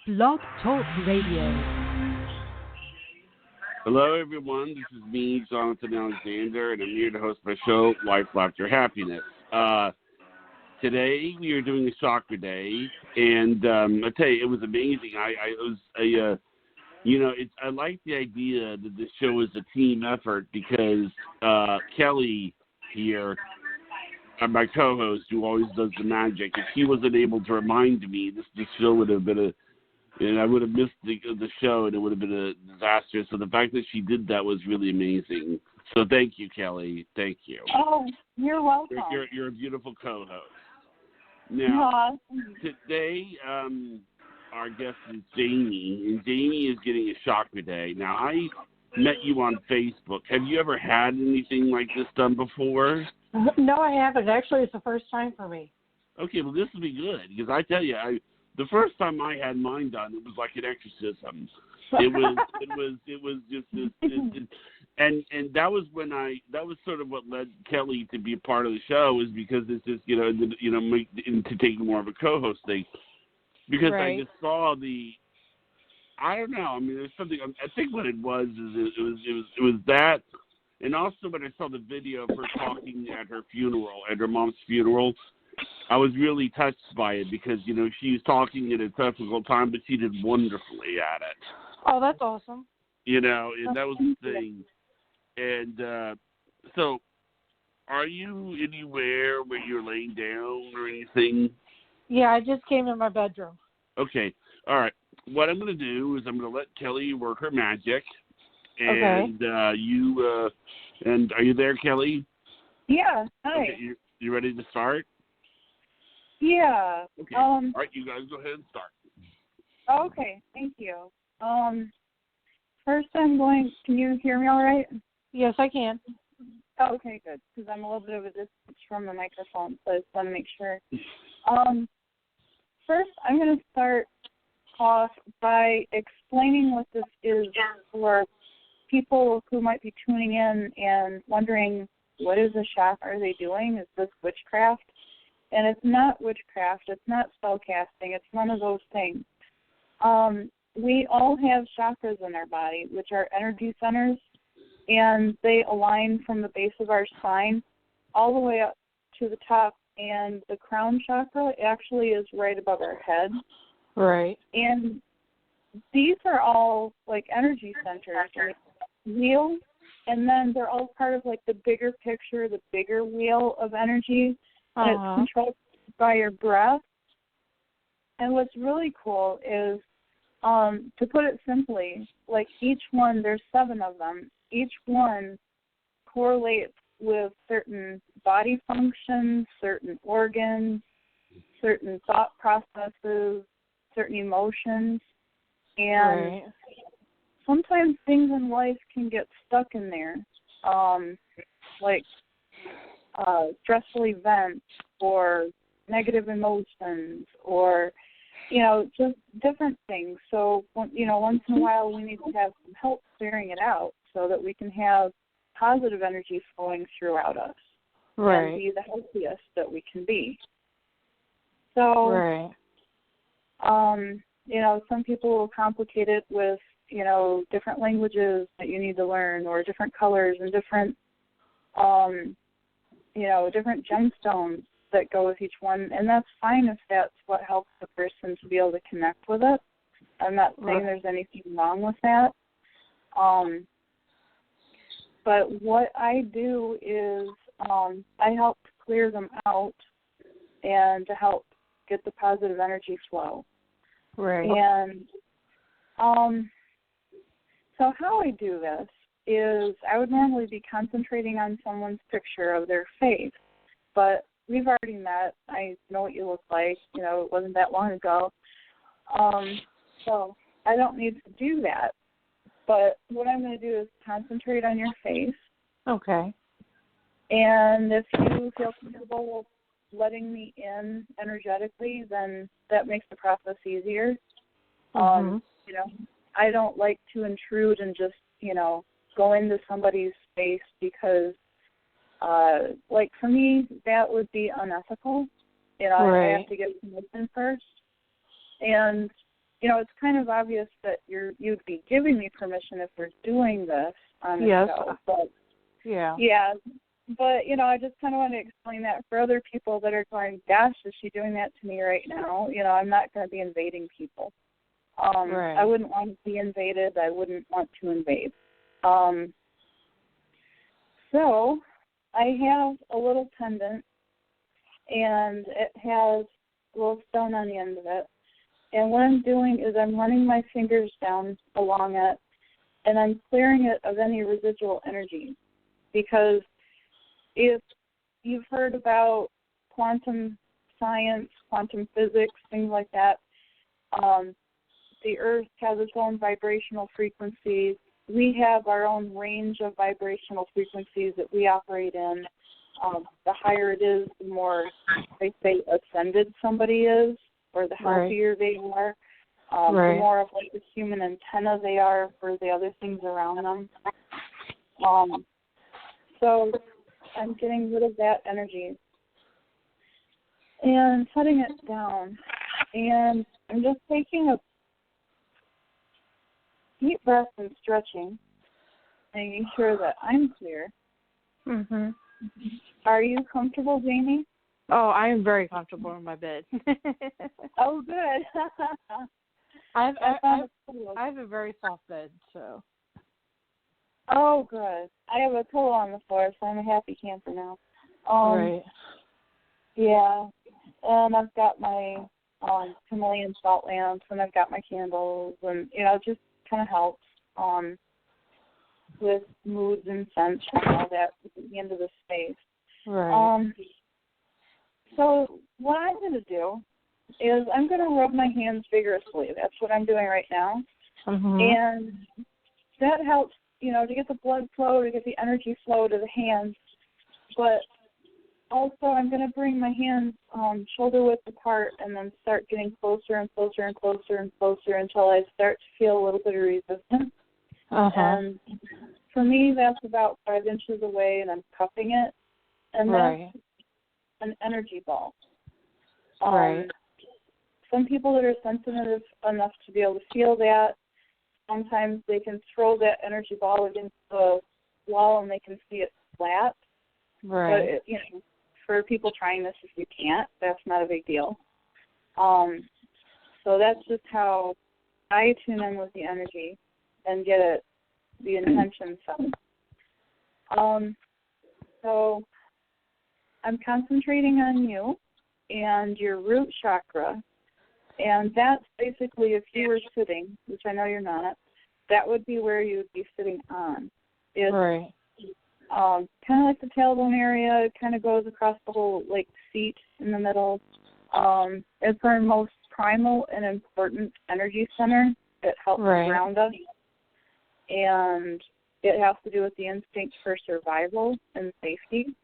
Blog Talk Radio. Hello, everyone. This is me, Jonathan Alexander, and I'm here to host my show, Life, Laughter, Happiness. Today we are doing a chakraday, and I tell you, it was amazing. I like the idea that this show is a team effort because Kelly here, my co-host, who always does the magic, if she wasn't able to remind me, this show would have been and I would have missed the show, and it would have been a disaster. So the fact that she did that was really amazing. So thank you, Kelly. Thank you. Oh, you're welcome. You're a beautiful co-host. Now, today, our guest is Jamie, and Jamie is getting a chakraday. Now, I met you on Facebook. Have you ever had anything like this done before? No, I haven't. Actually, it's the first time for me. Okay, well, this will be good, because I tell you, the first time I had mine done, it was like an exorcism. It was just this, and that was that was sort of what led Kelly to be a part of the show, is because it's just to take more of a co-host thing, because right. I just saw I don't know. I mean, there's something. I think what it was is it was that, and also when I saw the video of her talking at her mom's funeral. I was really touched by it because, she was talking at a difficult time, but she did wonderfully at it. Oh, that's awesome. And that was the thing. And so are you anywhere where you're laying down or anything? Yeah, I just came in my bedroom. Okay. All right. What I'm going to do is I'm going to let Kelly work her magic. And okay. And are you there, Kelly? Yeah. Hi. Okay, you ready to start? Yeah. Okay. All right, you guys go ahead and start. Okay, thank you. First can you hear me all right? Yes, I can. Oh, okay, good, because I'm a little bit of a distance from the microphone, so I just want to make sure. First, I'm going to start off by explaining what this is for people who might be tuning in and wondering, what is a chakra? Are they doing? Is this witchcraft? And it's not witchcraft, it's not spellcasting, it's none of those things. We all have chakras in our body, which are energy centers, and they align from the base of our spine all the way up to the top, and the crown chakra actually is right above our head. Right. And these are all like energy centers, like wheel, and then they're all part of like the bigger picture, the bigger wheel of energy. And it's controlled by your breath. And what's really cool is, to put it simply, like each one, there's 7 of them. Each one correlates with certain body functions, certain organs, certain thought processes, certain emotions. And sometimes things in life can get stuck in there, like stressful events or negative emotions or, just different things. So, once in a while we need to have some help clearing it out so that we can have positive energy flowing throughout us and be the healthiest that we can be. So, some people will complicate it with, different languages that you need to learn or different colors and different different gemstones that go with each one, and that's fine if that's what helps the person to be able to connect with it. I'm not saying there's anything wrong with that. But what I do is I help clear them out and to help get the positive energy flow. Right. And so how I do this is I would normally be concentrating on someone's picture of their face, but we've already met. I know what you look like. It wasn't that long ago. So I don't need to do that. But what I'm going to do is concentrate on your face. Okay. And if you feel comfortable letting me in energetically, then that makes the process easier. I don't like to intrude and just, go into somebody's space because, for me, that would be unethical. I have to get permission first. And it's kind of obvious that you'd be giving me permission if we're doing this on the Yes. show. But Yeah. yeah. But, I just kind of want to explain that for other people that are going, gosh, is she doing that to me right now? I'm not going to be invading people. Right. I wouldn't want to be invaded. I wouldn't want to invade. So I have a little pendant, and it has a little stone on the end of it. And what I'm doing is I'm running my fingers down along it, and I'm clearing it of any residual energy. Because if you've heard about quantum science, quantum physics, things like that, the Earth has its own vibrational frequencies. We have our own range of vibrational frequencies that we operate in. The higher it is, the more, they say, ascended somebody is, or the healthier they are. The more of like the human antenna they are for the other things around them. So I'm getting rid of that energy and putting it down. And I'm just taking a deep breath and stretching, making sure that I'm clear. Mhm. Are you comfortable, Jamie? Oh, I am very comfortable in my bed. Oh, good. I have a very soft bed, so. Oh, good. I have a pillow on the floor, so I'm a happy camper now. Right. Yeah, and I've got my Himalayan salt lamps, and I've got my candles, and it just kind of helps with moods and scents and all that at the end of the space. Right. So what I'm going to do is I'm going to rub my hands vigorously. That's what I'm doing right now. Mm-hmm. And that helps, to get the blood flow, to get the energy flow to the hands. But also I'm going to bring my hands shoulder width apart and then start getting closer and closer and closer and closer until I start to feel a little bit of resistance. And for me, that's about 5 inches away, and I'm cupping it. And that's an energy ball. Some people that are sensitive enough to be able to feel that, sometimes they can throw that energy ball against the wall and they can see it flat. But, for people trying this, if you can't, that's not a big deal. So that's just how I tune in with the energy and get it, the intention set. So I'm concentrating on you and your root chakra, and that's basically, if you were sitting, which I know you're not, that would be where you would be sitting on. It's kind of like the tailbone area. It kind of goes across the whole seat in the middle. It's our most primal and important energy center. It helps ground us, and it has to do with the instinct for survival and safety.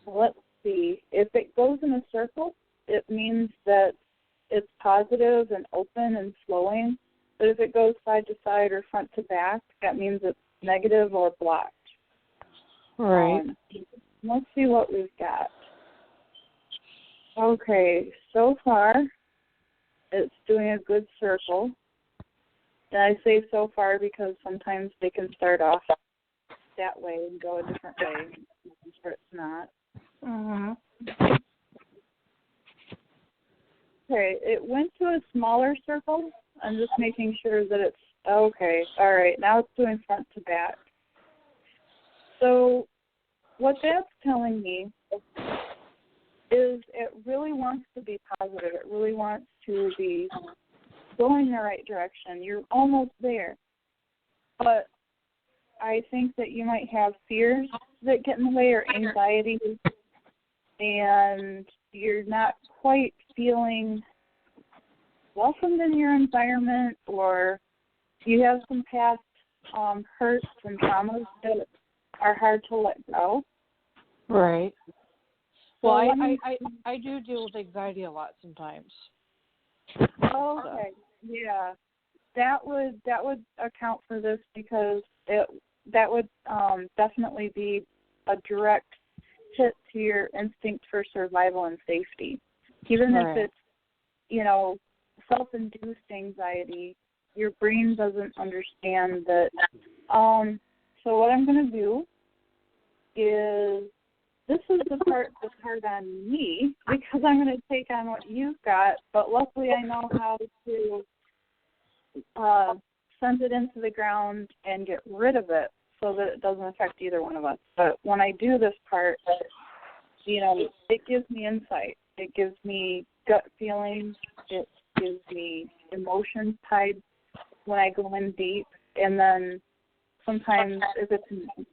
Let's see. If it goes in a circle, it means that it's positive and open and flowing. But if it goes side to side or front to back, that means it's negative or blocked. Let's see what we've got. Okay, so far it's doing a good circle. And I say so far because sometimes they can start off that way and go a different way. I'm sure it's not. Okay, it went to a smaller circle. I'm just making sure that it's okay. All right, now it's doing front to back. So what that's telling me is it really wants to be positive. It really wants to be going the right direction. You're almost there. But I think that you might have fears that get in the way or anxiety, and you're not quite feeling welcomed in your environment, or you have some past hurts and traumas that are hard to let go. Well, So I do deal with anxiety a lot sometimes. Okay, yeah, that would account for this, because that would definitely be a direct hit to your instinct for survival and safety. Even if it's, self-induced anxiety. Your brain doesn't understand that. So what I'm going to do is, this is the part that's hard on me because I'm going to take on what you've got, but luckily I know how to send it into the ground and get rid of it so that it doesn't affect either one of us. But when I do this part, it gives me insight. It gives me gut feelings. It gives me emotions tied when I go in deep. And then sometimes if it's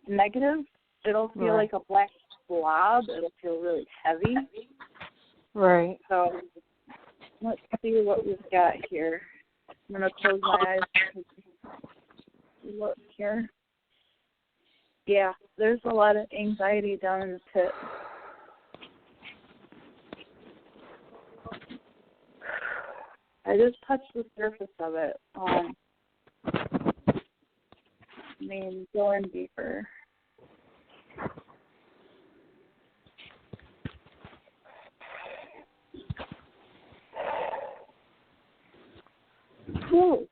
negative, it'll feel like a black blob. It'll feel really heavy. Right. So let's see what we've got here. I'm going to close my eyes and look here. Yeah, there's a lot of anxiety down in the pit. I just touched the surface of it. Go in deeper. Ooh.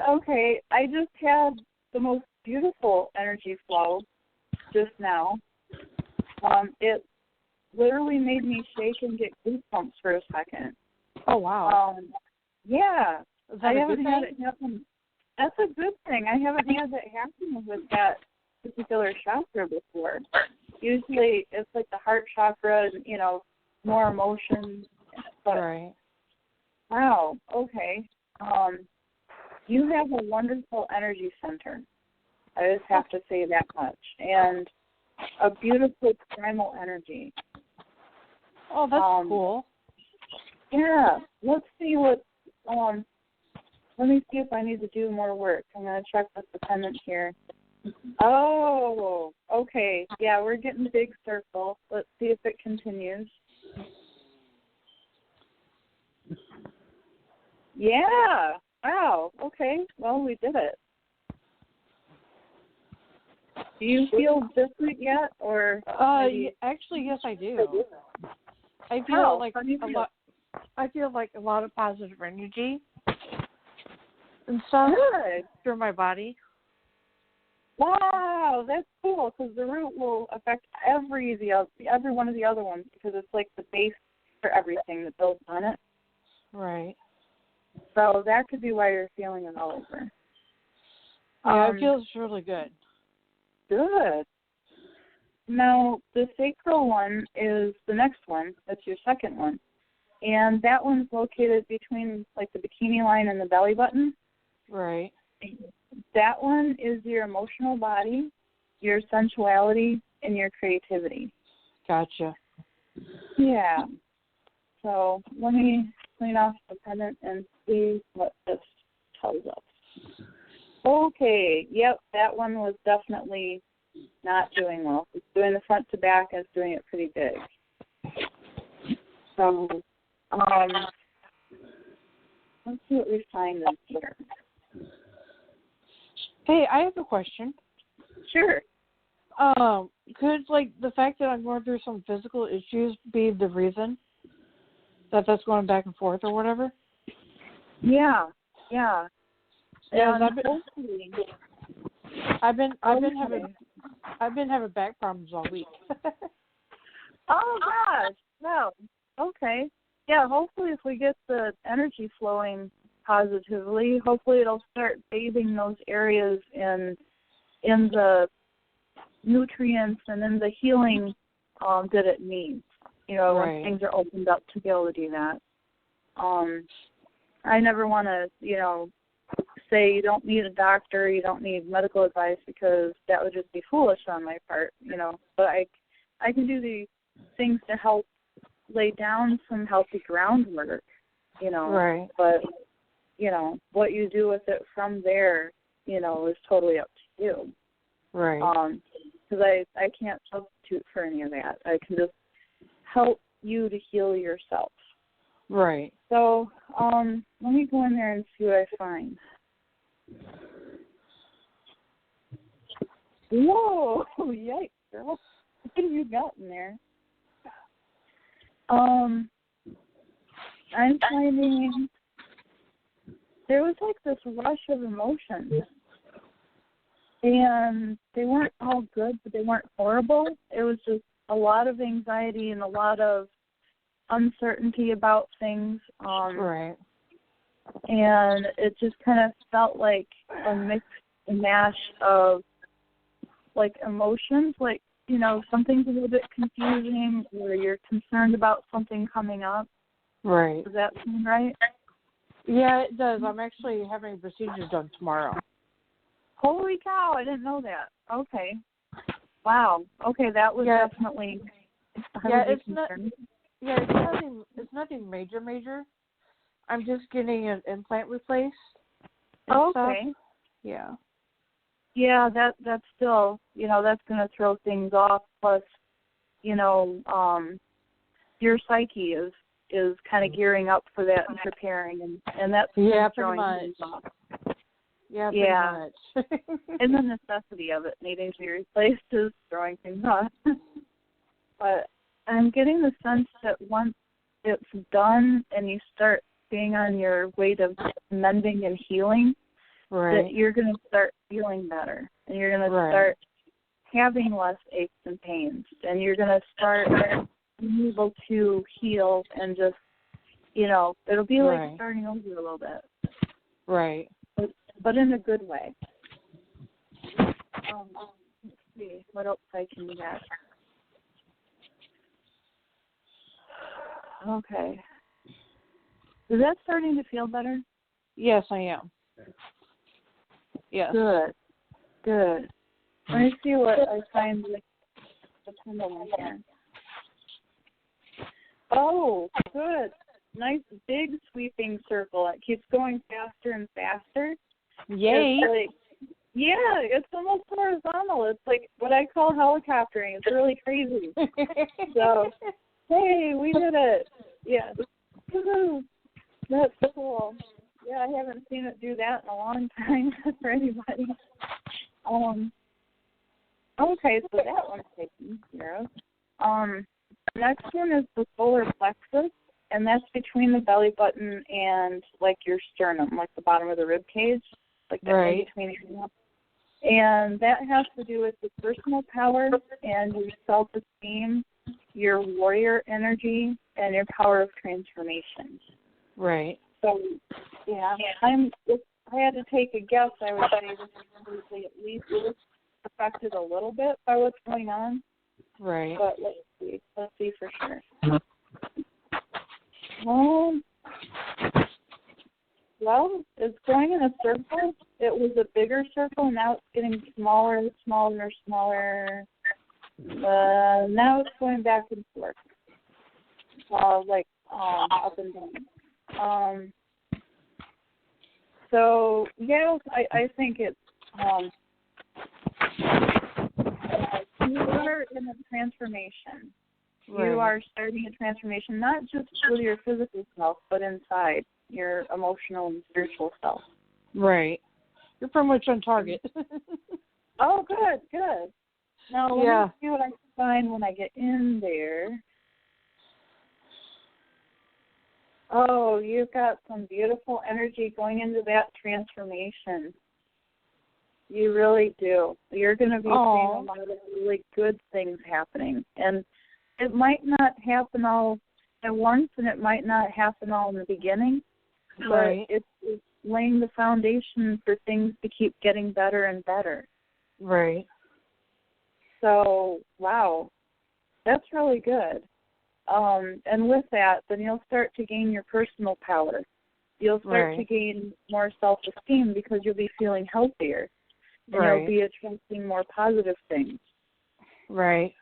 Okay, I just had the most beautiful energy flow just now. It literally made me shake and get goosebumps for a second. Oh, wow. Yeah. Is that I a haven't good had thing? it happen. That's a good thing. I haven't had that happen with that particular chakra before. Usually it's like the heart chakra, more emotions. But, right. Wow, okay. You have a wonderful energy center. I just have to say that much. And a beautiful primal energy. Oh, that's cool. Yeah. Let's see what, let me see if I need to do more work. I'm going to check with the pendant here. Oh, okay. Yeah, we're getting a big circle. Let's see if it continues. Yeah. Wow. Okay. Well, we did it. Do you feel different yet, or? Actually, yes, I do. I feel like a lot. I feel like a lot of positive energy and stuff through my body. Wow, that's cool because the root will affect every one of the other ones because it's like the base for everything that builds on it. Right. So that could be why you're feeling it all over. Yeah, it feels really good. Good. Now, the sacral one is the next one. That's your second one. And that one's located between, like, the bikini line and the belly button. Right. That one is your emotional body, your sensuality, and your creativity. Gotcha. Yeah. So let me clean off the pendant and see what this tells us. Okay. Yep, that one was definitely not doing well. It's doing the front to back and it's doing it pretty big. So let's see what we find in here. Hey, I have a question. Sure. Could, like, the fact that I'm going through some physical issues be the reason that's going back and forth or whatever? Yeah. Yeah, I've been having back problems all week. Oh gosh. No. Okay. Yeah, hopefully if we get the energy flowing positively, hopefully it'll start bathing those areas in the nutrients and in the healing that it needs. When things are opened up to be able to do that. I never want to, say you don't need a doctor, you don't need medical advice because that would just be foolish on my part, But I can do the things to help lay down some healthy groundwork, Right. But, what you do with it from there, is totally up to you. Right. Because I can't substitute for any of that. I can just help you to heal yourself. Right. So let me go in there and see what I find. Whoa! Yikes, girl. What have you got in there? I'm finding there was like this rush of emotions. And they weren't all good, but they weren't horrible. It was just a lot of anxiety and a lot of uncertainty about things. Right. And it just kind of felt like a mixed mash of, like, emotions. Like, you know, something's a little bit confusing or you're concerned about something coming up. Right. Does that sound right? Yeah, it does. I'm actually having procedures done tomorrow. Holy cow, I didn't know that. Okay. Wow. Okay, that was definitely it's nothing major. I'm just getting an implant replaced. Okay. Stuff. Yeah. Yeah, that's still, you know, that's going to throw things off. Plus, you know, your psyche is kind of gearing up for that and preparing, and that's throwing things off. Yeah, pretty much. And the necessity of it needing to be replaced is throwing things off. But I'm getting the sense that once it's done and you start being on your way to mending and healing, that you're going to start feeling better. And you're going to start having less aches and pains. And you're going to start being able to heal and just, you know, it'll be like starting over a little bit. Right. But in a good way. Let's see what else I can get. Okay. Is that starting to feel better? Yes, I am. Yes. Good. Let me see what I find with the pendulum here. Oh, good. Nice big sweeping circle. It keeps going faster and faster. Yay. It's almost horizontal. It's like what I call helicoptering. It's really crazy. So, hey, we did it. Yeah. Woo-hoo. That's cool. Yeah, I haven't seen it do that in a long time for anybody. Okay, so that one's taken care of. Next one is the solar plexus, and that's between the belly button and, like, your sternum, like the bottom of the rib cage, like that in between. And that has to do with your personal power and your self-esteem, your warrior energy, and your power of transformation. Right. So, yeah, if I had to take a guess, I would say this is probably at least affected a little bit by what's going on. Right. But let's see for sure. Well, it's going in a circle. It was a bigger circle. Now it's getting smaller. Now it's going back and forth, up and down. So, yeah, I think it's, you are in a transformation. Right. You are starting a transformation, not just with your physical self, but inside your emotional and spiritual self. Right. You're pretty much on target. Oh, good. Now, let me see what I can find when I get in there. Oh, you've got some beautiful energy going into that transformation. You really do. You're going to be seeing a lot of really good things happening. And it might not happen all at once, and it might not happen all in the beginning, but it's laying the foundation for things to keep getting better and better. Right. So, wow, that's really good. And with that, then you'll start to gain your personal power. You'll start to gain more self-esteem because you'll be feeling healthier. And you'll be attracting more positive things. Right.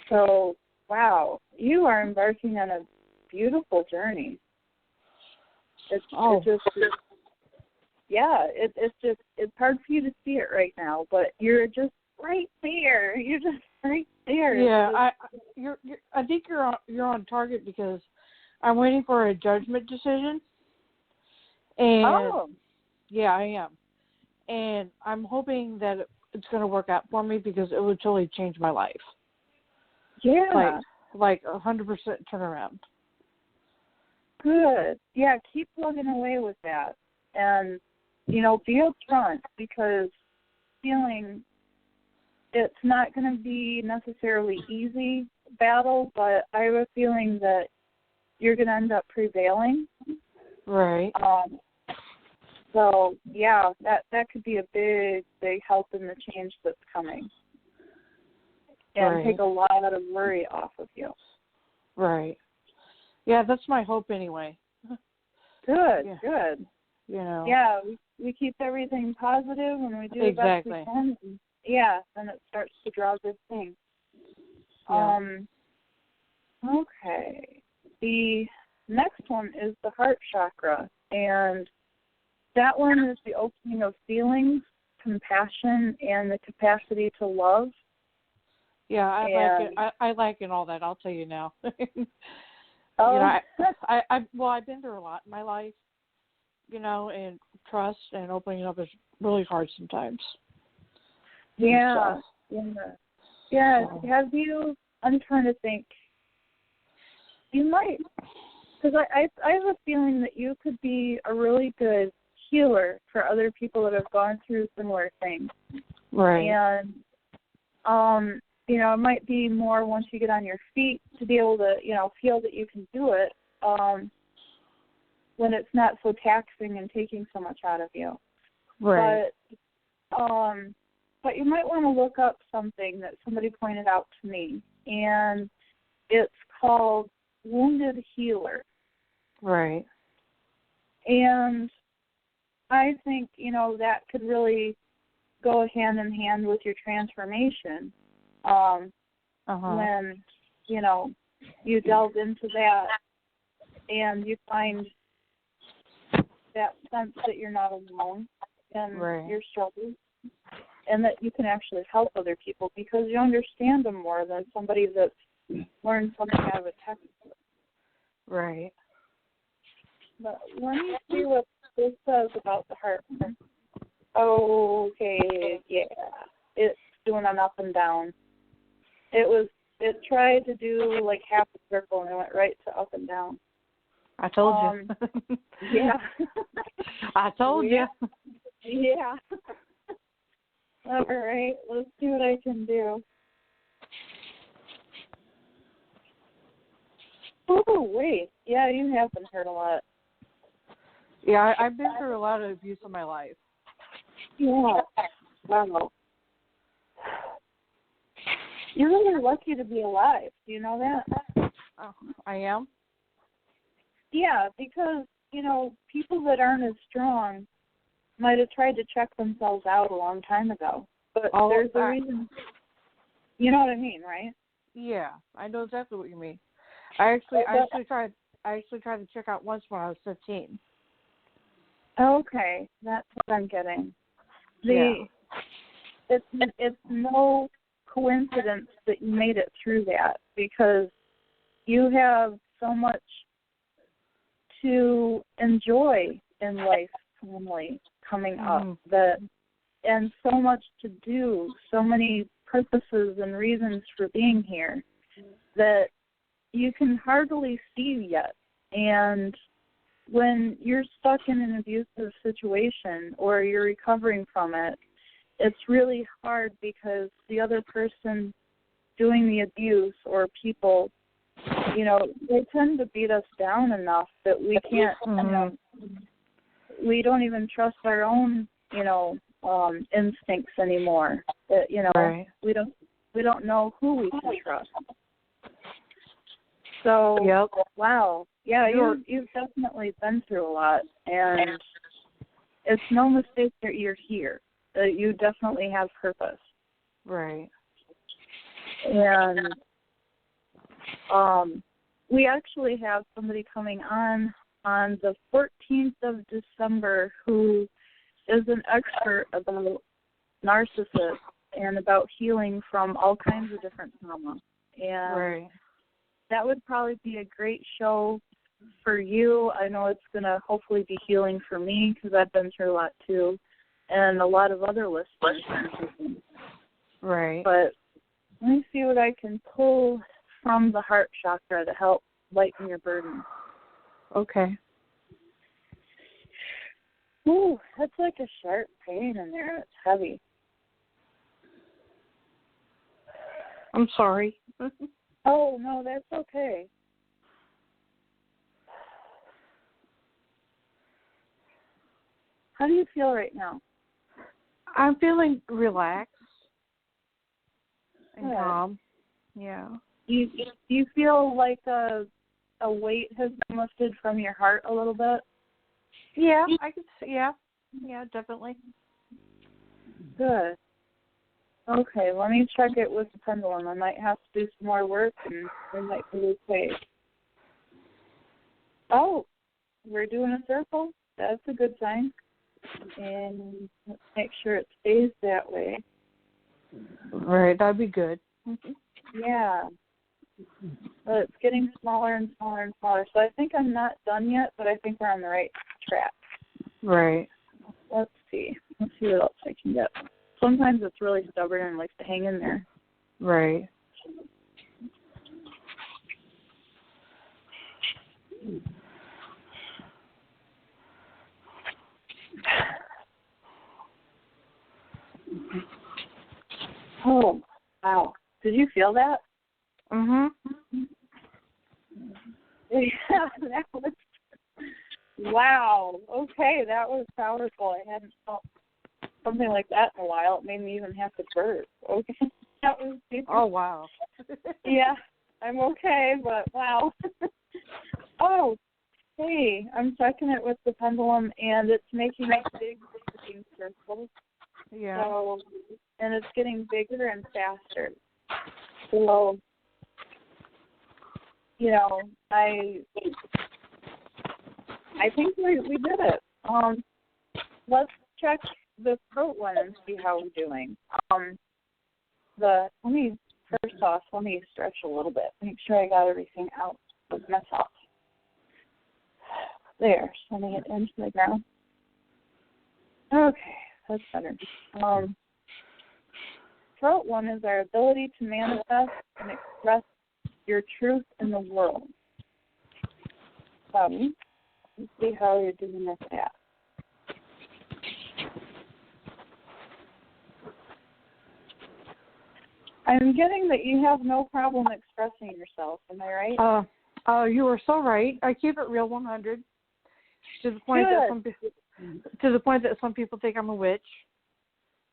So, wow, you are embarking on a beautiful journey. It's hard for you to see it right now, but you're just right there. You're just right there. Yeah, I think you're on target because I'm waiting for a judgment decision. And yeah, I am. And I'm hoping that it's going to work out for me because it would totally change my life. Yeah. Like 100% turnaround. Good. Yeah, keep plugging away with that. And, be upfront, because feeling it's not going to be necessarily easy battle, but I have a feeling that you're going to end up prevailing. Right. So, yeah, that could be a big, big help in the change that's coming. And take a lot of worry off of you. Right. Yeah, that's my hope anyway. Good, yeah. Good. Yeah, we keep everything positive and we do the best we can. Then it starts to draw good things. Yeah. Okay. The next one is the heart chakra, and that one is the opening of feelings, compassion, and the capacity to love. Yeah, I like it all that. I'll tell you now. I've been through a lot in my life, and trust and opening up is really hard sometimes. Yeah. Have you? I'm trying to think. You might, because I have a feeling that you could be a really good healer for other people that have gone through similar things. Right. And it might be more once you get on your feet to be able to, feel that you can do it when it's not so taxing and taking so much out of you. Right. But you might want to look up something that somebody pointed out to me, and it's called Wounded Healer. Right. And I think, that could really go hand in hand with your transformation. When, you delve into that and you find that sense that you're not alone in your struggles, and that you can actually help other people because you understand them more than somebody that's learned something out of a textbook. Right. But let me see what this says about the heart. Okay, yeah. It's doing an up and down. It tried to do like half a circle and it went right to up and down. I told you. Yeah. I told you. Yeah. All right, let's see what I can do. Oh, wait. Yeah, you have been hurt a lot. Yeah, I've been through a lot of abuse in my life. Yeah. Wow. You're really lucky to be alive. Do you know that? Oh, I am? Yeah, because, people that aren't as strong might have tried to check themselves out a long time ago. But there's a reason. You know what I mean, right? Yeah, I know exactly what you mean. I actually tried to check out once when I was 15. Okay, that's what I'm getting. It's no coincidence that you made it through that, because you have so much to enjoy in life, family coming up, and so much to do, so many purposes and reasons for being here that you can hardly see yet. And when you're stuck in an abusive situation or you're recovering from it, it's really hard because the other person doing the abuse or people, they tend to beat us down enough that we can't, we don't even trust our own, instincts anymore. That, we don't know who we can trust. So, wow. Yeah, you've definitely been through a lot, and it's no mistake that you're here. You definitely have purpose. Right. And we actually have somebody coming on the 14th of December who is an expert about narcissists and about healing from all kinds of different trauma. And that would probably be a great show for you. I know it's going to hopefully be healing for me because I've been through a lot too, and a lot of other listeners. Right. But let me see what I can pull from the heart chakra to help lighten your burden. Okay. Ooh, that's like a sharp pain in there. It's heavy. I'm sorry. Oh, no, that's okay. How do you feel right now? I'm feeling relaxed and Good. calm. Yeah. Do you feel like a weight has been lifted from your heart a little bit? Yeah, I could. Yeah, definitely. Good. Okay, let me check it with the pendulum. I might have to do some more work, and it might be okay. Oh, we're doing a circle. That's a good sign. And let's make sure it stays that way. Right, that'd be good. Yeah. But it's getting smaller and smaller and smaller. So I think I'm not done yet, but I think we're on the right track. Right. Let's see. Let's see what else I can get. Sometimes it's really stubborn and likes to hang in there. Right. Oh, wow. Did you feel that? Mhm. Yeah, that was, wow. Okay, that was powerful. I hadn't felt something like that in a while. It made me even have to burp. Okay. That was Oh, wow. yeah, I'm okay, but wow. Oh, hey, I'm checking it with the pendulum, and it's making big green circles. Yeah. So, and it's getting bigger and faster. So, you know, I think we did it. Let's check the throat one and see how we're doing. Let me stretch a little bit. Make sure I got everything out of my mouth. There, sending it into the ground. Okay, that's better. Throat one is our ability to manifest and express your truth in the world. Let's see how you're doing with that. I'm getting that you have no problem expressing yourself. Am I right? You are so right. I keep it real 100 to the point that some people think I'm a witch.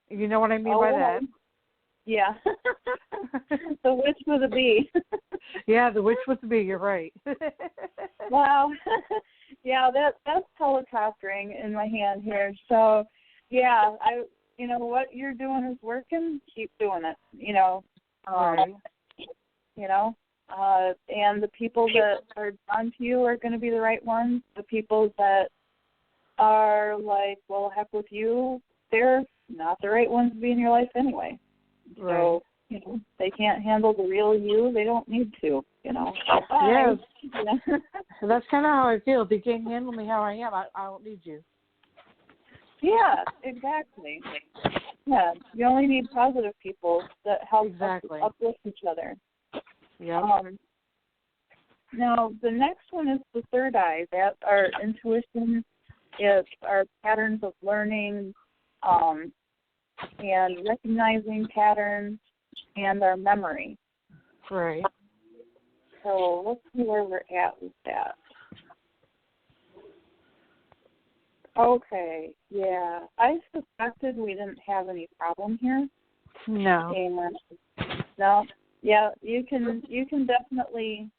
You know what I mean by that? Yeah. The witch with a B. Yeah, the witch with the B. You're right. Wow. Yeah, that's helicoptering in my hand here. So, yeah, what you're doing is working. Keep doing it. Right. And the people that are drawn to you are going to be the right ones. The people that are like, well, heck with you, they're not the right ones to be in your life anyway. Right. So, they can't handle the real you. They don't need to, Yeah. That's kind of how I feel. If you can't handle me how I am, I don't need you. Yeah, exactly. Yeah, you only need positive people that help uplift each other. Yeah. Now, the next one is the third eye. That's our intuition. It's our patterns of learning and recognizing patterns and our memory. Right. So let's see where we're at with that. Okay, yeah. I suspected we didn't have any problem here. No. And no, yeah, you can definitely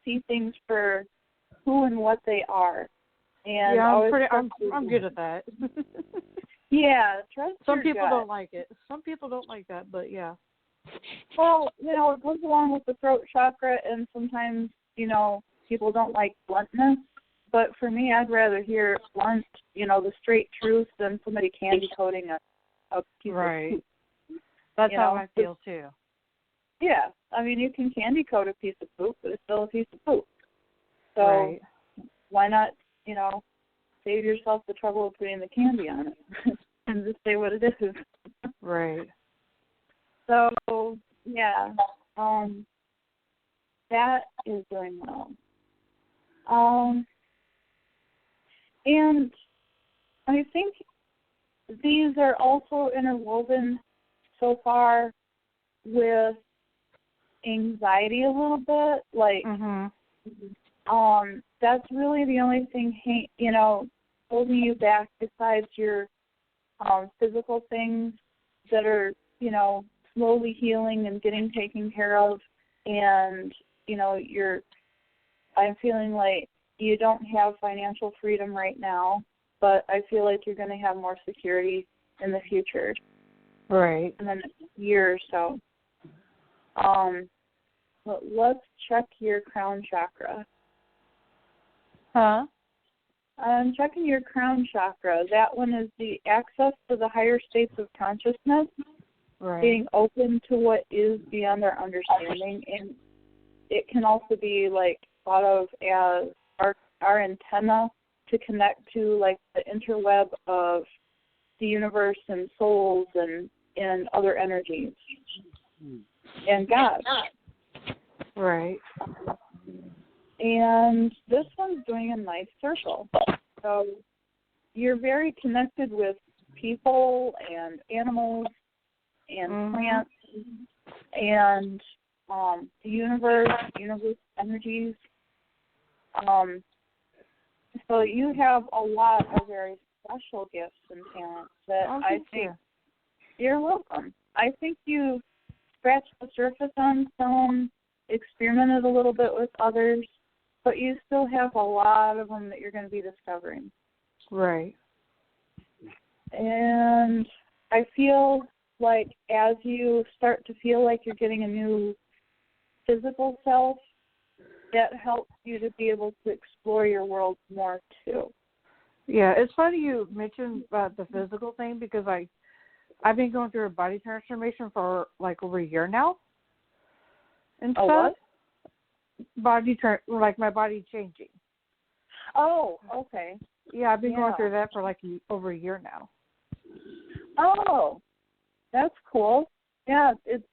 see things for who and what they are. And yeah, I'm good at that. Yeah, trust Some people gut. don't like it. Some people don't like that, but yeah. Well, it goes along with the throat chakra, and sometimes, people don't like bluntness. But for me, I'd rather hear blunt, the straight truth than somebody candy coating a piece of poop. That's how I feel too. Yeah, I mean, you can candy coat a piece of poop, but it's still a piece of poop. So why not, save yourself the trouble of putting the candy on it and just say what it is. Right. So, yeah, that is doing well. And I think these are also interwoven so far with anxiety a little bit. Like, that's really the only thing, holding you back besides your physical things that are, slowly healing and getting taken care of. And, I'm feeling like you don't have financial freedom right now, but I feel like you're going to have more security in the future. Right. In the next year or so. But let's check your crown chakra. Huh? I'm checking your crown chakra. That one is the access to the higher states of consciousness, right. Being open to what is beyond our understanding. And it can also be, like, thought of as our antenna to connect to, like, the interweb of the universe and souls and other energies. And God. Right. And this one's doing a nice circle. So you're very connected with people and animals and plants and the universe energies. So you have a lot of very special gifts and talents that I think you're welcome. I think you scratched the surface on some, experimented a little bit with others, but you still have a lot of them that you're going to be discovering. Right. And I feel like as you start to feel like you're getting a new physical self, that helps you to be able to explore your world more too. Yeah, it's funny you mentioned about the physical thing because I've been going through a body transformation for like over a year now. And oh, what? Like my body changing. Oh, okay. Yeah, I've been going through that for like over a year now. Oh, that's cool. Yeah, it's,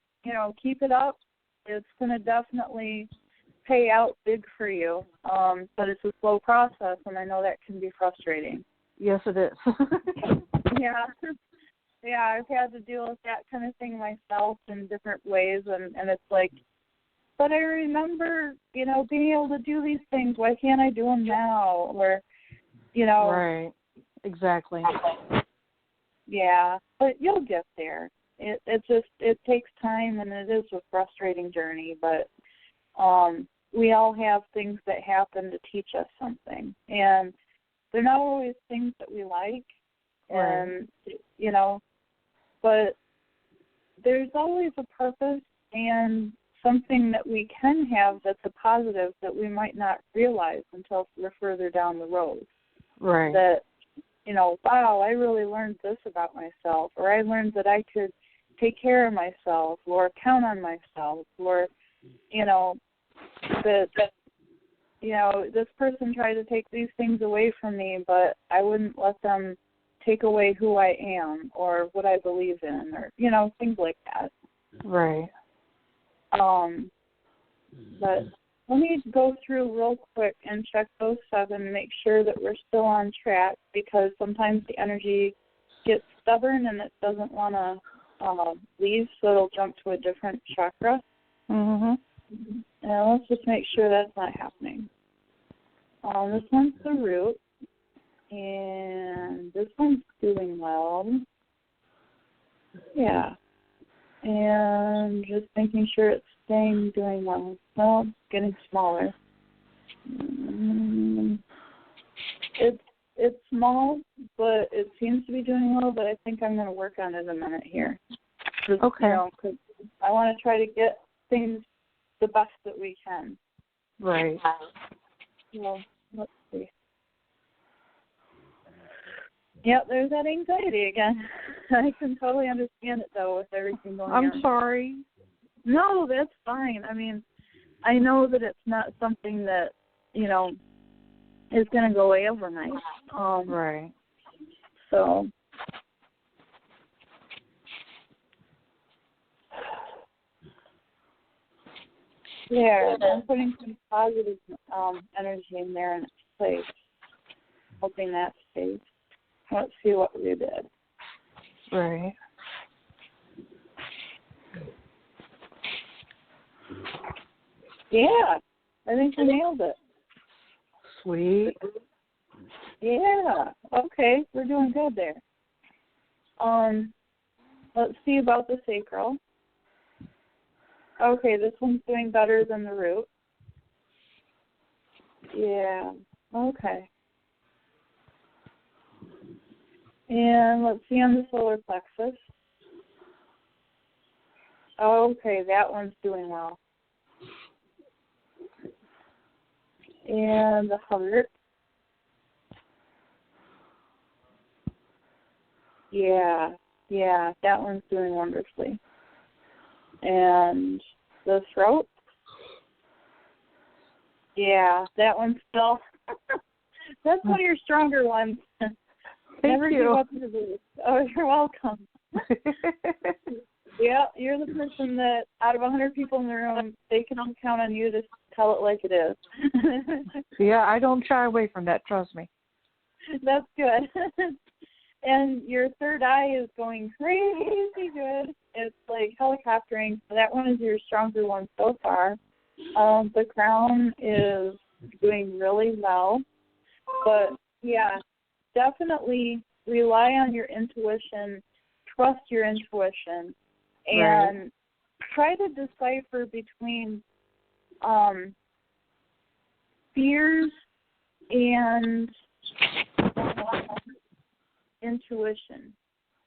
keep it up. It's going to definitely pay out big for you. But it's a slow process, and I know that can be frustrating. Yes, it is. Yeah. Yeah, I've had to deal with that kind of thing myself in different ways, and it's like, but I remember, being able to do these things. Why can't I do them now? Or, Right. Exactly. Yeah, but you'll get there. It takes time, and it is a frustrating journey, but we all have things that happen to teach us something. And they're not always things that we like, and, but there's always a purpose and something that we can have that's a positive that we might not realize until we're further down the road. Right. That, wow, I really learned this about myself, or I learned that I could take care of myself or count on myself, or, that this person tried to take these things away from me, but I wouldn't let them take away who I am or what I believe in, or, things like that. Right. But let me go through real quick and check those 7, make sure that we're still on track, because sometimes the energy gets stubborn and it doesn't want to leave, so it'll jump to a different chakra. And let's just make sure that's not happening. This one's the root, and this one's doing well. Yeah. And just making sure it's doing well. Well, it's getting smaller. It's small, but it seems to be doing well, but I think I'm going to work on it a minute here. Just, okay. Because I want to try to get things the best that we can. Right. Well, let's see. Yep, there's that anxiety again. I can totally understand it, though, with everything going on. I'm sorry. No, that's fine. I mean, I know that it's not something that, is going to go away overnight. Right. So, yeah, I'm putting some positive energy in there in its place, hoping that stays. Let's see what we did. Right. Yeah, I think we nailed it. Sweet. Yeah. Okay, we're doing good there. Let's see about the sacral. Okay, this one's doing better than the root. Yeah. Okay. And let's see on the solar plexus. Okay, that one's doing well. And the heart. Yeah, that one's doing wonderfully. And the throat. Yeah, that one's still. That's one of your stronger ones. Never give up the boost. Oh, you're welcome. Yeah, you're the person that out of 100 people in the room, they can all count on you to tell it like it is. Yeah, I don't shy away from that. Trust me. That's good. And your third eye is going crazy good. It's like helicoptering. So that one is your stronger one so far. The crown is doing really well. But, yeah, definitely rely on your intuition. Trust your intuition. And try to decipher between fears and intuition.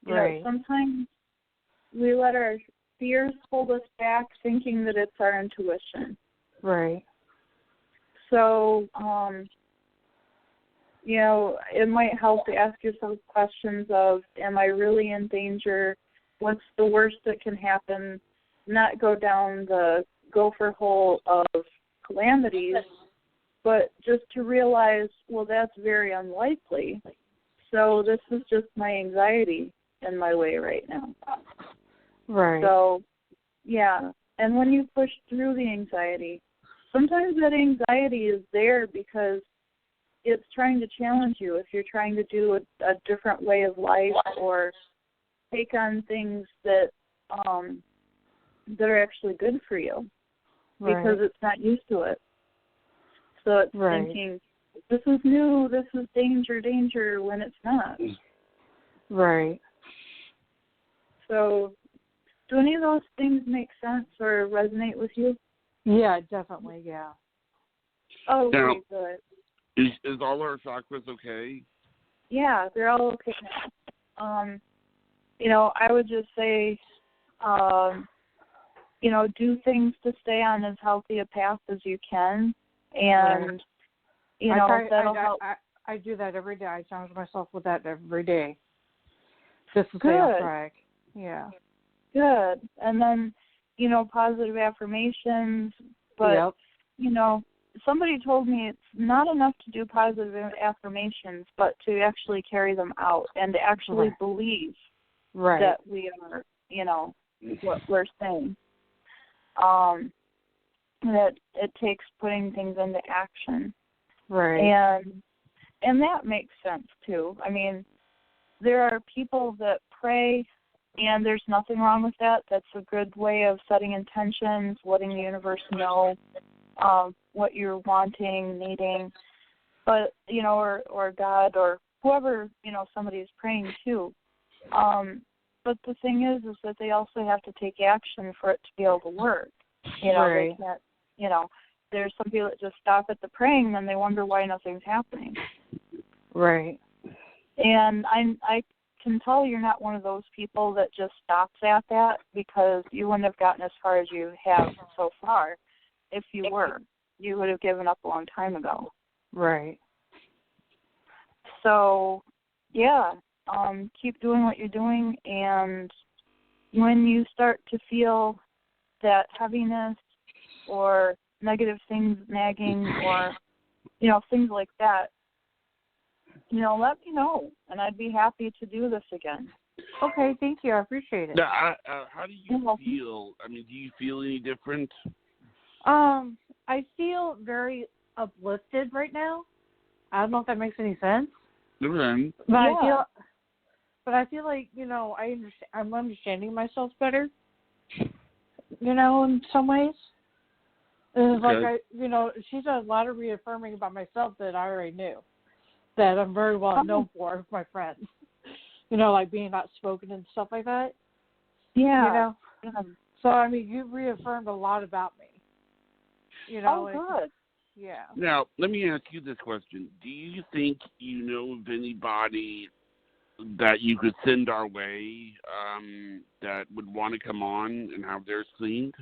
You know, sometimes we let our fears hold us back thinking that it's our intuition. Right. So, you know, it might help to ask yourself questions of, am I really in danger? What's the worst that can happen? Not go down the gopher hole of calamities, but just to realize, well, that's very unlikely. So this is just my anxiety in my way right now. Right. So, yeah. And when you push through the anxiety, sometimes that anxiety is there because it's trying to challenge you. If you're trying to do a different way of life or take on things that are actually good for you because it's not used to it. So it's thinking, this is new, this is danger, when it's not. Right. So do any of those things make sense or resonate with you? Yeah, definitely, yeah. Oh, now, okay, good. Is all our chakras okay? Yeah, they're all okay now. You know, I would just say, you know, do things to stay on as healthy a path as you can. And, you know, that'll help. I do that every day. I challenge myself with that every day. Just to stay on track. Yeah. Good. And then, you know, positive affirmations. But, you know, somebody told me it's not enough to do positive affirmations, but to actually carry them out and to actually believe that we are, you know, what we're saying. That it takes putting things into action. Right. And that makes sense, too. I mean, there are people that pray, and there's nothing wrong with that. That's a good way of setting intentions, letting the universe know what you're wanting, needing. But, you know, or God or whoever, you know, somebody's praying to. But the thing is that they also have to take action for it to be able to work. You know, they can't, you know, there's some people that just stop at the praying and then they wonder why nothing's happening. Right. And I can tell you're not one of those people that just stops at that, because you wouldn't have gotten as far as you have so far if you were. You would have given up a long time ago. Right. So, yeah, keep doing what you're doing, and when you start to feel that heaviness or negative things nagging or, you know, things like that, you know, let me know, and I'd be happy to do this again. Okay, thank you. I appreciate it. Now, how do you feel? I mean, do you feel any different? I feel very uplifted right now. I don't know if that makes any sense. Okay. But But I feel like, I'm understanding myself better, in some ways. It's like, she does a lot of reaffirming about myself that I already knew, that I'm very well known for with my friends. Like being outspoken and stuff like that. Yeah. So, I mean, you reaffirmed a lot about me. Good. Yeah. Now, let me ask you this question. Do you think you know of anybody that you could send our way that would want to come on and have theirs cleaned?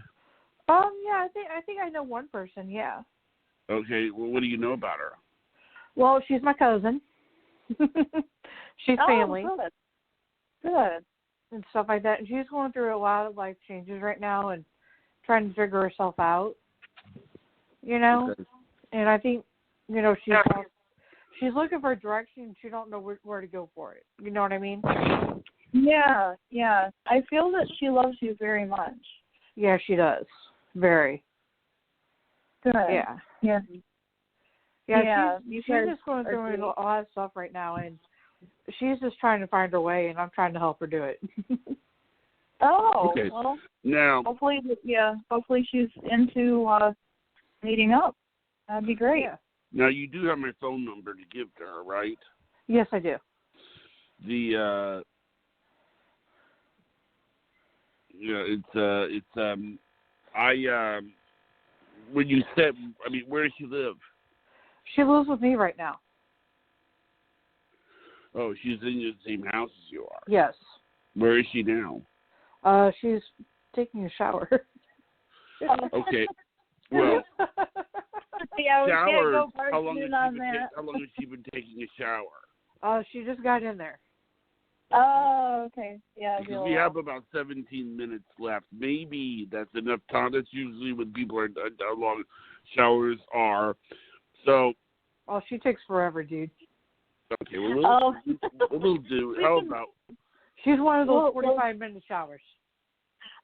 Yeah, I think I know one person, yeah. Okay, well, what do you know about her? Well, she's my cousin. She's family. Good. And stuff like that. And she's going through a lot of life changes right now and trying to figure herself out, Okay. And I think, she's looking for direction. She don't know where to go for it. You know what I mean? Yeah. I feel that she loves you very much. Yeah, she does. Very. Good. Yeah. Yeah. She's just going through a lot of stuff right now, and she's just trying to find her way, and I'm trying to help her do it. Okay. Well, now, hopefully she's into meeting up. That'd be great. Yeah. Now, you do have my phone number to give to her, right? Yes, I do. When you said, where does she live? She lives with me right now. Oh, she's in the same house as you are. Yes. Where is she now? She's taking a shower. Okay. Well, yeah, we showers, can't go how long has she been taking a shower? She just got in there. Oh, okay. Yeah. Because we have about 17 minutes left. Maybe that's enough time. That's usually when people are how long showers are. So. Oh, she takes forever, dude. Okay, well, we'll do. How about? She's one of those 45-minute showers.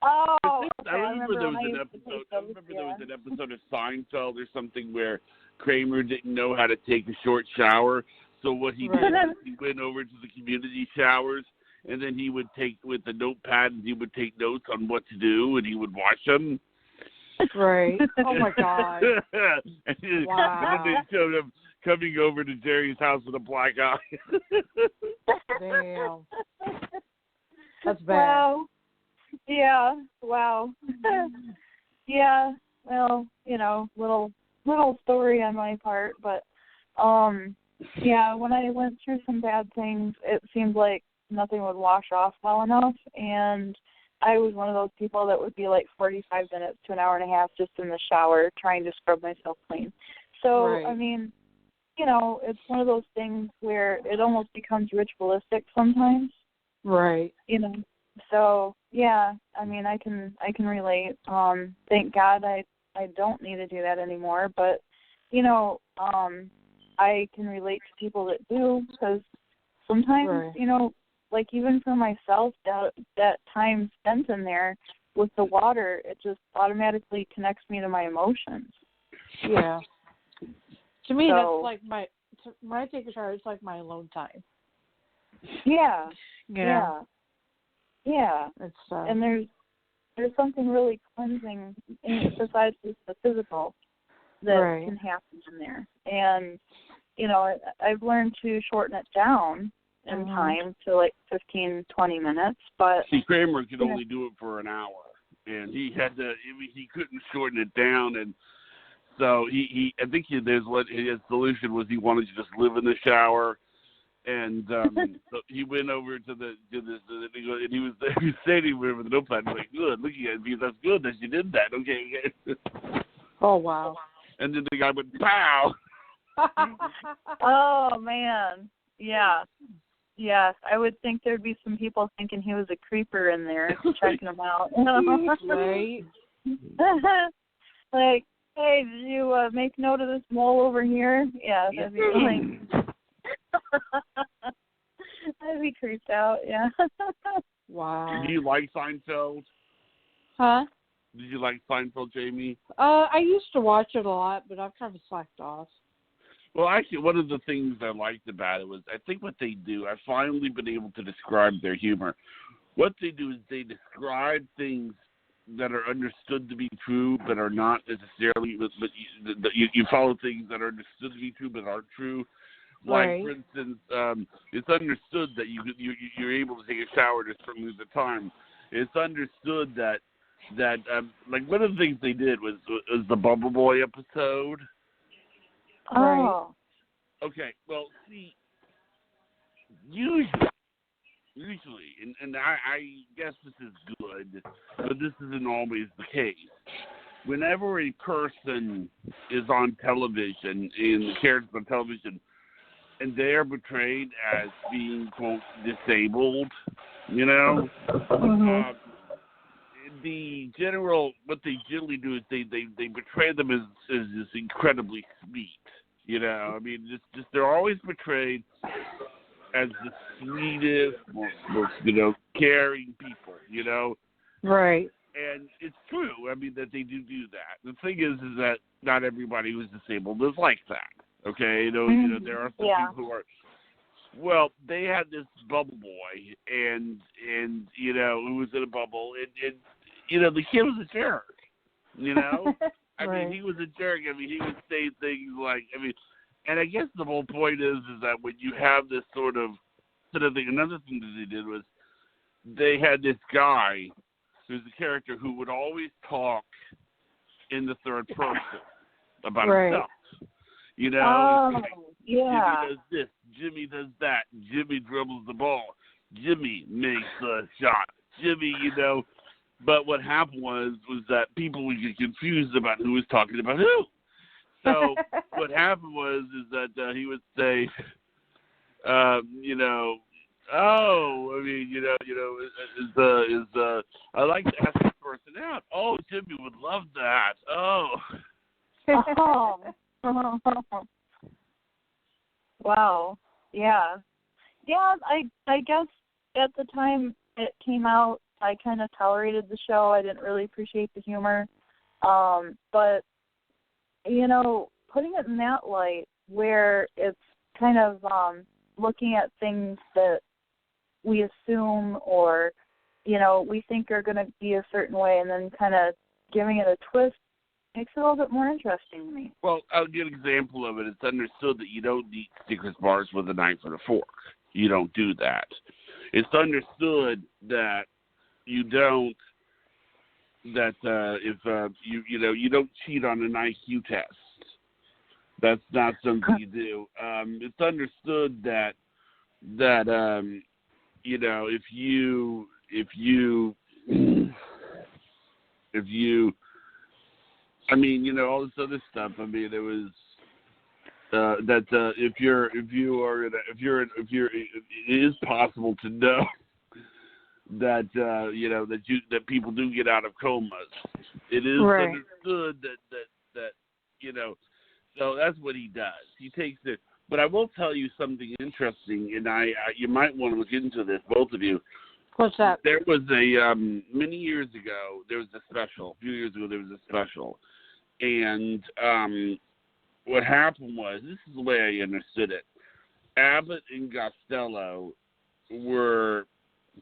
Oh, okay. I remember there was an episode. I remember there was an episode of Seinfeld or something where Kramer didn't know how to take a short shower. So what he did is he went over to the community showers, and then he would take with the notepad and he would take notes on what to do, and he would watch them. Right. Oh my God. Wow. And then they showed him coming over to Jerry's house with a black eye. Damn. That's bad. Wow. Yeah. Wow. Yeah. Well, little story on my part, but yeah, when I went through some bad things, it seemed like nothing would wash off well enough, and I was one of those people that would be like 45 minutes to an hour and a half just in the shower trying to scrub myself clean. So, right. I mean, it's one of those things where it almost becomes ritualistic sometimes. Right. So, yeah, I mean, I can relate. Thank God I don't need to do that anymore, but, I can relate to people that do, because sometimes, right. Like even for myself, that time spent in there with the water, it just automatically connects me to my emotions. Yeah. To me, that's like when I take a shower, it's like my alone time. Yeah. Yeah. It's and there's something really cleansing besides just the physical that can happen in there. And, I've learned to shorten it down in time to like 15, 20 minutes. But see, Kramer could only do it for an hour, and he had to. He couldn't shorten it down, and so I think his solution was he wanted to just live in the shower, and so he went over to this, and he was standing there with the notepad, like, good, looking at me, that's good that you did that. Okay. Oh wow. And then the guy went, pow. Oh man, yeah. Yes, I would think there'd be some people thinking he was a creeper in there, checking him out. Right. Like, hey, did you make note of this mole over here? Yeah, that'd be like, I'd be creeped out. Yeah. Wow. Do you like Seinfeld? Huh? Did you like Seinfeld, Jamie? I used to watch it a lot, but I've kind of slacked off. Well, actually, one of the things I liked about it was I think what they do, I've finally been able to describe their humor. What they do is they describe things that are understood to be true but are not necessarily, but you follow things that are understood to be true but aren't true. Like, Right. for instance, it's understood that you're able to take a shower at a certain length of time. It's understood that like one of the things they did was the Bubble Boy episode. Oh. Okay, well, see, usually, and I guess this is good, but this isn't always the case. Whenever a person is on television, in the characters on television, and they are portrayed as being, quote, disabled, you know, Mm-hmm. what they generally do is they portray them as just incredibly sweet. You know, I mean, just they're always portrayed as the sweetest, most caring people. You know, Right. and it's true. I mean, that they do that. The thing is that not everybody who's disabled is like that. Okay, you know, there are some people who are. Well, they had this bubble boy, and who was in a bubble, and the kid was a jerk. You know. I mean, he was a jerk. I mean, he would say things like, and I guess the whole point is that when you have this sort of thing, another thing that they did was they had this guy who's a character who would always talk in the third person about himself. You know, like, Jimmy does this, Jimmy does that, Jimmy dribbles the ball, Jimmy makes a shot, Jimmy, But what happened was that people would get confused about who was talking about who. So what happened is that he would say, I like to ask this person out. Oh, Jimmy would love that. Oh. Wow. Yeah. Yeah, I guess at the time it came out, I kind of tolerated the show. I didn't really appreciate the humor. But, putting it in that light where it's kind of looking at things that we assume or, we think are going to be a certain way and then kind of giving it a twist makes it a little bit more interesting to me. Well, I'll give an example of it. It's understood that you don't eat Snickers bars with a knife and a fork. You don't do that. It's understood that you don't, if you don't cheat on an IQ test. That's not something you do. It's understood that if you all this other stuff. I mean, it was it is possible to know that that people do get out of comas. It is understood that so that's what he does. He takes it. But I will tell you something interesting, and you might want to look into this, both of you. What's that? There was a many years ago. There was a special. A few years ago, there was a special, and what happened was, this is the way I understood it. Abbott and Costello were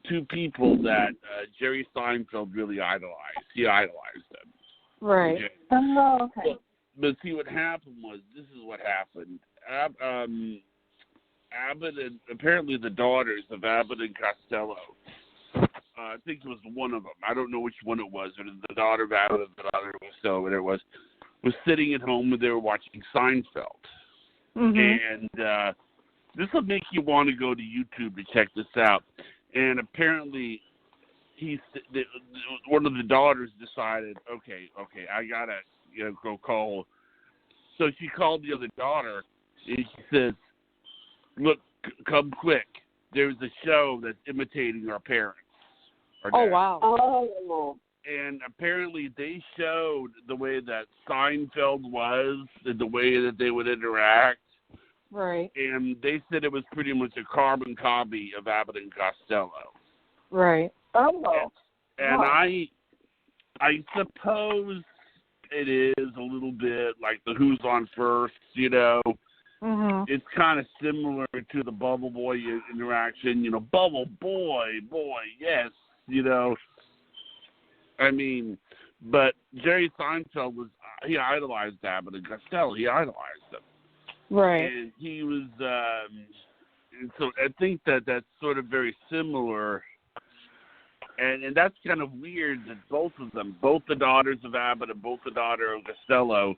two people that Jerry Seinfeld really idolized. He idolized them. Right. Okay? Oh, okay. Well, but see, what happened was, this is what happened. Abbott and apparently the daughters of Abbott and Costello. I think it was one of them. I don't know which one it was. It was the daughter of Abbott and the daughter of Costello, whatever it was sitting at home when they were watching Seinfeld. Mm-hmm. And this will make you want to go to YouTube to check this out. And apparently, one of the daughters decided, okay, I gotta go call. So she called the other daughter, and she says, "Look, come quick. There's a show that's imitating our parents." Oh, wow. Oh. And apparently they showed the way that Seinfeld was and the way that they would interact. Right. And they said it was pretty much a carbon copy of Abbott and Costello. Right. Oh. And I suppose it is a little bit like the Who's on First, It's kind of similar to the Bubble Boy interaction. Bubble Boy, yes. I mean, but Jerry Seinfeld he idolized Abbott and Costello. He idolized them. Right. And he was, and so I think that's sort of very similar. And that's kind of weird that both of them, both the daughters of Abbott and both the daughter of Costello,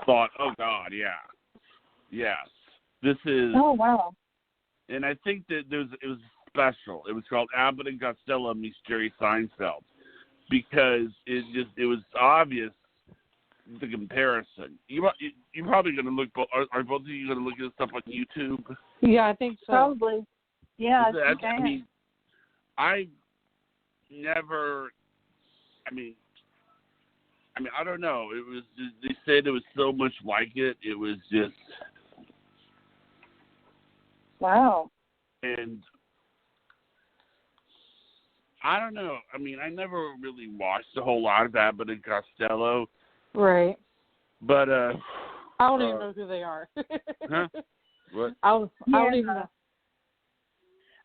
thought, oh, God, yes, this is... Oh, wow. And I think that it was special. It was called Abbott and Costello meets Jerry Seinfeld because it was obvious, the comparison. You're probably going to look... Are both of you going to look at this stuff on YouTube? Yeah, I think so. Probably. Yeah, I mean, I never... I don't know. It was just, they said it was so much like it. It was just... Wow. And I don't know. I mean, I never really watched a whole lot of Abbott and Costello. Right. But I don't even know who they are. Huh? What? I don't even know.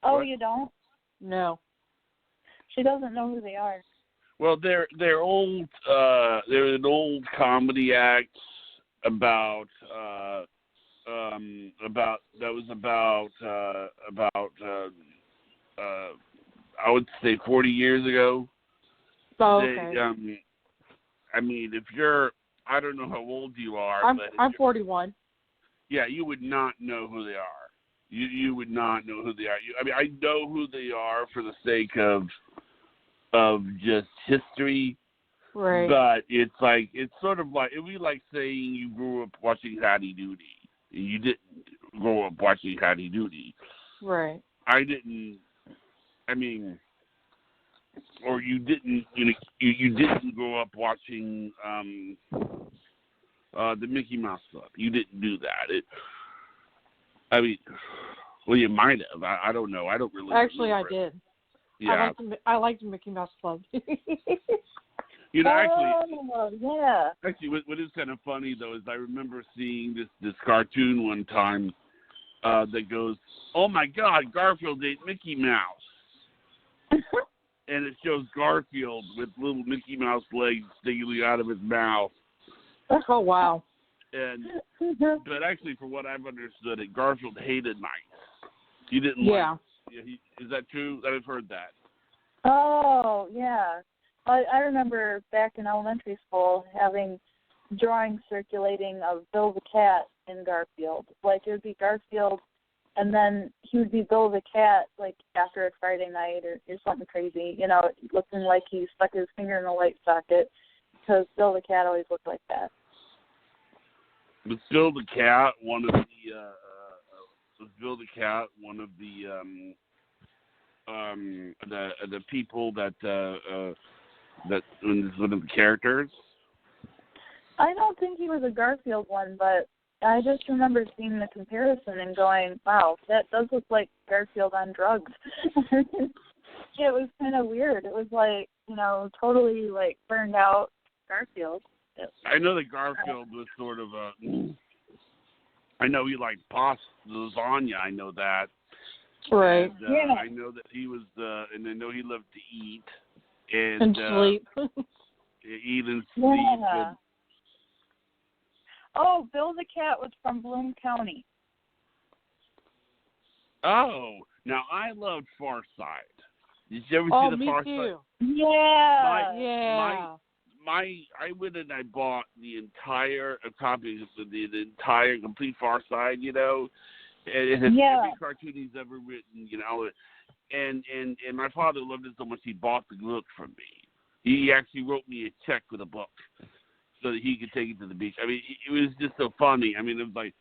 Oh, What? You don't? No. She doesn't know who they are. Well, they're old. They're an old comedy act about I would say 40 years ago. Oh, okay. I mean, if you're, I don't know how old you are. I'm 41. Yeah, you would not know who they are. You would not know who they are. I know who they are for the sake of just history. Right. But it's sort of like, it'd be like saying you grew up watching Howdy Doody. You didn't grow up watching Howdy Doody. Right. I didn't. Or you didn't. You didn't grow up watching the Mickey Mouse Club. You didn't do that. Well, you might have. I don't know. I don't really. Actually, I remember did. Yeah. I liked the Mickey Mouse Club. Actually, what is kind of funny though is I remember seeing this cartoon one time that goes, "Oh my God, Garfield ate Mickey Mouse," and it shows Garfield with little Mickey Mouse legs sticking out of his mouth. Oh wow! But actually, for what I've understood, Garfield hated mice. He didn't like. Yeah. Is that true? I've heard that. Oh yeah. I remember back in elementary school having drawings circulating of Bill the Cat in Garfield. Like, it would be Garfield, and then he would be Bill the Cat, like, after a Friday night or something crazy, looking like he stuck his finger in a light socket, because Bill the Cat always looked like that. Was Bill the Cat one of the people that was one of the characters? I don't think he was a Garfield one, but I just remember seeing the comparison and going, wow, that does look like Garfield on drugs. It was kind of weird. It was like, totally like burned out Garfield. I know that Garfield was sort of I know he liked pasta, lasagna, I know that. Right. And, I know that he was, and I know he loved to eat. And sleep. Eat and sleep. Yeah. Oh, Bill the Cat was from Bloom County. Oh, now I loved Far Side. Did you ever see the Far Side? Too. Yeah. I went and I bought the entire copy of the entire complete Far Side, and it has every cartoon he's ever written, and my father loved it so much he bought the book from me. He actually wrote me a check for the book so that he could take it to the beach. It was just so funny. It was like,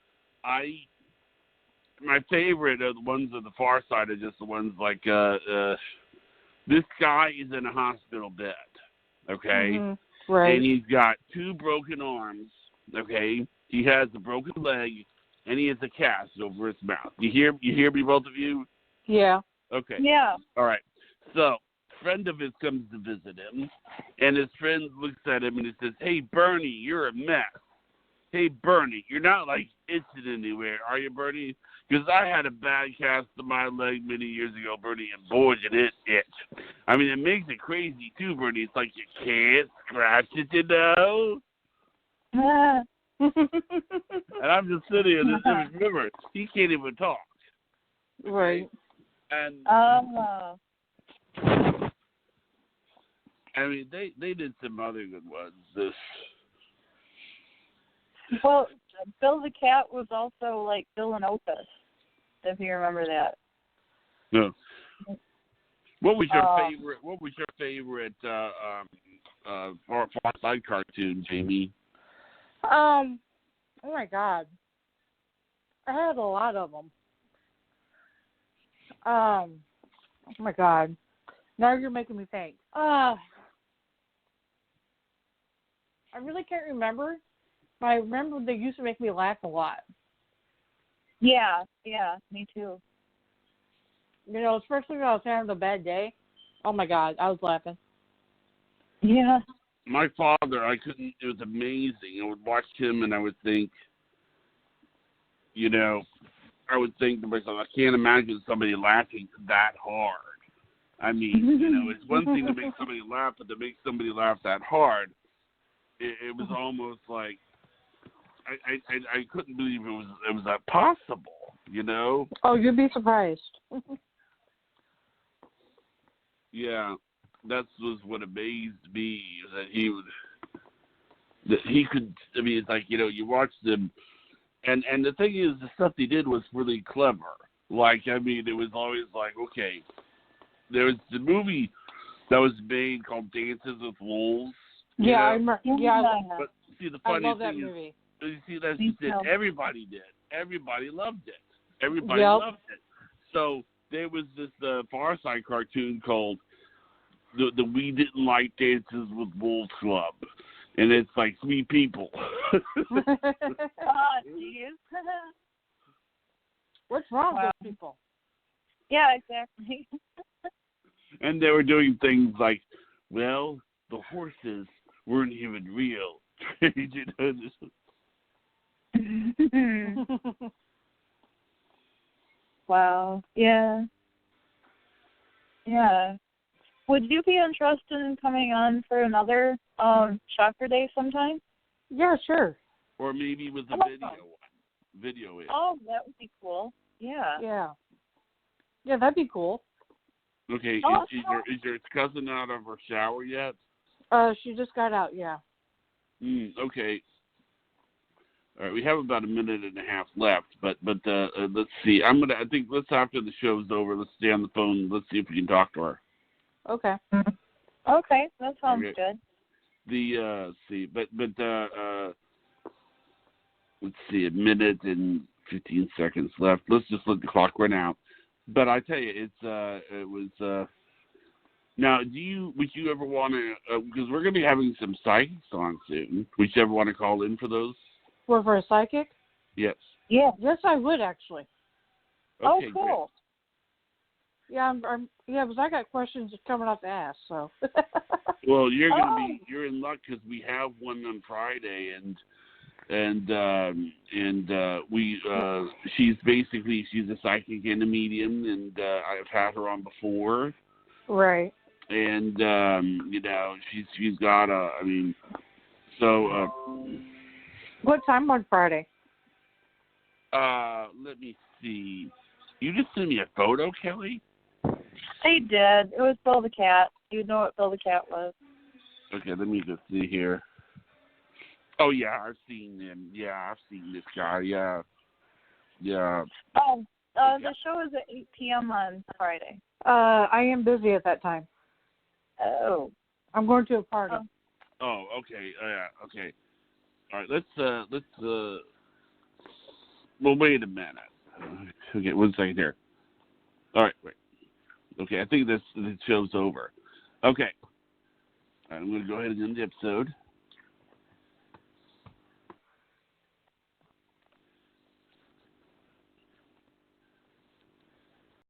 my favorite of the ones of the Far Side are just the ones like, this guy is in a hospital bed, okay? Mm-hmm. Right. And he's got 2 broken arms, okay? He has a broken leg, and he has a cast over his mouth. You hear me, both of you? Yeah. Okay. Yeah. All right. So, a friend of his comes to visit him, and his friend looks at him and he says, "Hey, Bernie, you're a mess." hey, Bernie, you're not, like, itching anywhere, are you, Bernie? Because I had a bad cast of my leg many years ago, Bernie, and boy, did it itch. I mean, it makes it crazy, too, Bernie. It's like you can't scratch it, you know? And I'm just sitting here, and remember, he can't even talk. Right. And I mean, they did some other good ones. Well, Bill the Cat was also like Bill and Opus, if you remember that. No. What was your favorite? What was your favorite Far Side cartoon, Jamie? Oh my God, I had a lot of them. Oh my God, now you're making me think. I really can't remember, but I remember they used to make me laugh a lot. Yeah, me too. You know, especially when I was having a bad day. Oh my God, I was laughing. Yeah. My father, it was amazing. I would watch him and I would think, to myself, I can't imagine somebody laughing that hard. I mean, it's one thing to make somebody laugh, but to make somebody laugh that hard, it was almost like, I couldn't believe it was that possible, Oh, you'd be surprised. Yeah, that was what amazed me, that he could, I mean, it's like, you watch them, and the thing is, the stuff they did was really clever. Like, I mean, it was always like, okay, there was the movie that was made called Dances with Wolves. Yeah, I remember. Yeah, but see, the funny I love thing that is, movie. you see, that's just it. Everybody did. Everybody loved it. Everybody Yep. loved it. So there was this Far Side cartoon called the We Didn't Like Dances with Wolves Club, and it's like 3 people. Oh, jeez. What's wrong with people? Yeah, exactly. And they were doing things like, well, the horses weren't even real. Wow. Yeah. Yeah. Would you be interested in coming on for another chakraday sometime? Yeah, sure. Or maybe with a video. Oh, that would be cool. Yeah. Yeah, that'd be cool. Okay, is your cousin out of her shower yet? She just got out, yeah. Okay. All right, we have about a minute and a half left, but let's see. I think let's after the show's over, let's stay on the phone. Let's see if we can talk to her. Okay. Okay, that sounds good. Let's see, a minute and 15 seconds left. Let's just let the clock run out. But I tell you, it was. Now, would you ever want to? Because we're going to be having some psychics on soon. Would you ever want to call in for those? For a psychic? Yes. Yeah. Yes, I would actually. Okay, cool. Great. Yeah, because I got questions coming up to ask. So. Well, you're in luck because we have one on Friday, and she's a psychic and a medium, and I've had her on before. Right. And she's got so. What time on Friday? Let me see. You just sent me a photo, Kelly? They did. It was Bill the Cat. You know what Bill the Cat was. Okay, let me just see here. Oh, yeah, I've seen him. Yeah, I've seen this guy. Yeah. Oh, the show is at 8 p.m. on Friday. I am busy at that time. Oh. I'm going to a party. Oh, okay. Yeah, okay. All right, let's well, wait a minute. Okay, 1 second here. All right, wait. Okay, I think this show's over. Okay. I'm going to go ahead and end the episode.